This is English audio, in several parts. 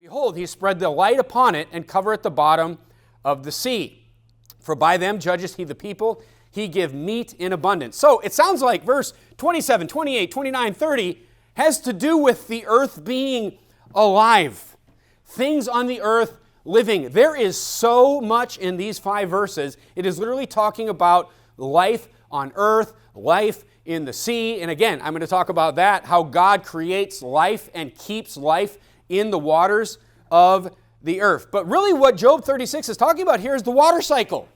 Behold, he spread the light upon it and covereth the bottom of the sea. For by them judgeth he the people, he give meat in abundance. So it sounds like verse 27, 28, 29, 30 has to do with the earth being alive. Things on the earth living. There is so much in these 5 verses. It is literally talking about life on earth, life in the sea. And again, I'm going to talk about that, how God creates life and keeps life in the waters of the earth. But really what Job 36 is talking about here is the water cycle.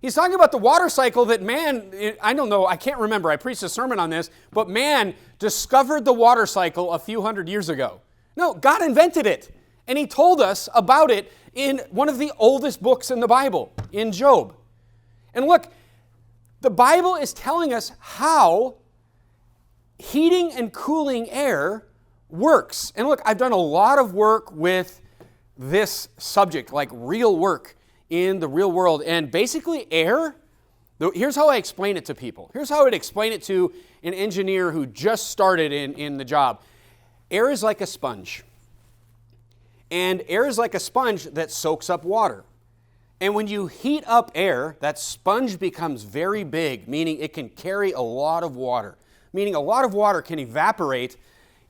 He's talking about the water cycle that man, I don't know, I can't remember, I preached a sermon on this, but man discovered the water cycle a few hundred years ago. No, God invented it. And he told us about it in one of the oldest books in the Bible, in Job. And look, the Bible is telling us how heating and cooling air works. And look, I've done a lot of work with this subject, like real work in the real world. And basically air, here's how I explain it to people. Here's how I would explain it to an engineer who just started in the job. Air is like a sponge. And air is like a sponge that soaks up water. And when you heat up air, that sponge becomes very big, meaning it can carry a lot of water. Meaning a lot of water can evaporate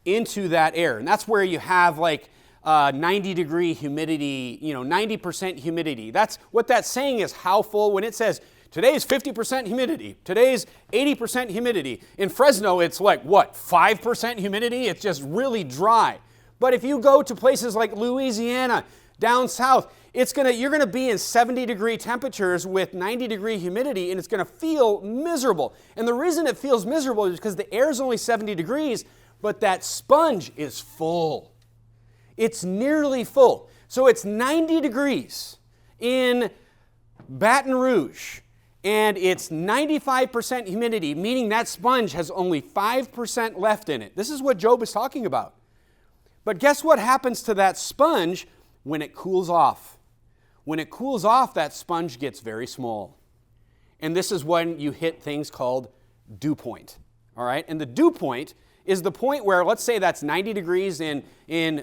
into that air. And that's where you have like 90-degree humidity, 90% humidity. That's what that's saying is how full, when it says today's 50% humidity, today's 80% humidity. In Fresno, it's like, 5% humidity? It's just really dry. But if you go to places like Louisiana, down south, you're going to be in 70-degree temperatures with 90-degree humidity, and it's going to feel miserable. And the reason it feels miserable is because the air is only 70 degrees, but that sponge is full. It's nearly full. So it's 90 degrees in Baton Rouge, and it's 95% humidity, meaning that sponge has only 5% left in it. This is what Job is talking about. But guess what happens to that sponge when it cools off? When it cools off, that sponge gets very small. And this is when you hit things called dew point. All right? And the dew point is the point where, let's say that's 90 degrees in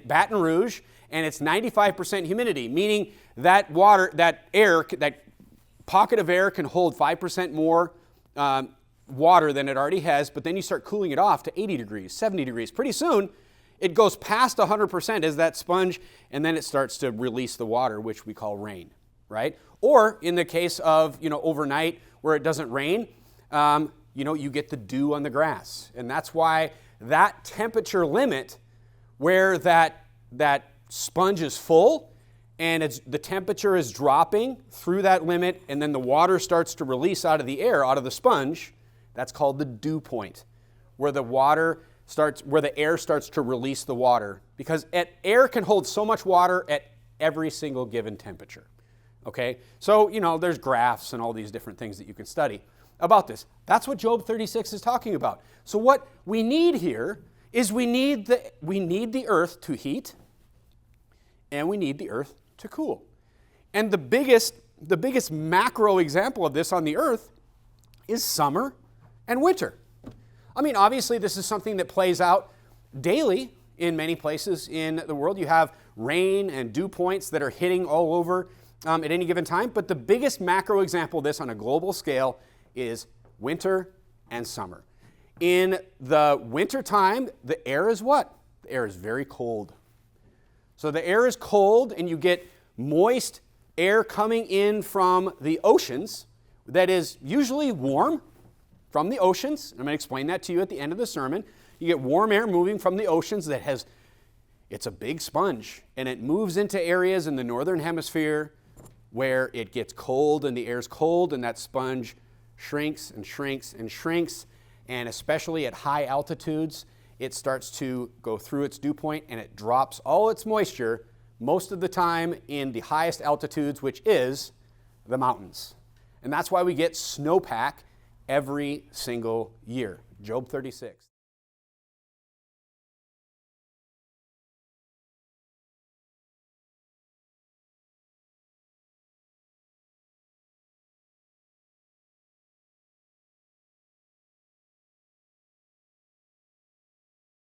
Baton Rouge, and it's 95% humidity, meaning that water, that air, that pocket of air can hold 5% more water than it already has, but then you start cooling it off to 80 degrees, 70 degrees. Pretty soon, it goes past 100% as that sponge, and then it starts to release the water, which we call rain, right? Or in the case of, overnight where it doesn't rain, you get the dew on the grass. And that's why that temperature limit where that sponge is full and the temperature is dropping through that limit, and then the water starts to release out of the air, out of the sponge, that's called the dew point, where the air starts to release the water, because air can hold so much water at every single given temperature. Okay? So, there's graphs and all these different things that you can study about this. That's what Job 36 is talking about. So what we need here is we need the earth to heat, and we need the earth to cool. And the biggest macro example of this on the earth is summer and winter. I mean, obviously, this is something that plays out daily in many places in the world. You have rain and dew points that are hitting all over at any given time. But the biggest macro example of this on a global scale is winter and summer. In the winter time, the air is what? The air is very cold. So the air is cold, and you get moist air coming in from the oceans that is usually warm from the oceans. I'm going to explain that to you at the end of the sermon. You get warm air moving from the oceans it's a big sponge, and it moves into areas in the northern hemisphere where it gets cold and the air's cold, and that sponge shrinks and shrinks and shrinks, and especially at high altitudes, it starts to go through its dew point and it drops all its moisture most of the time in the highest altitudes, which is the mountains. And that's why we get snowpack every single year. Job 36.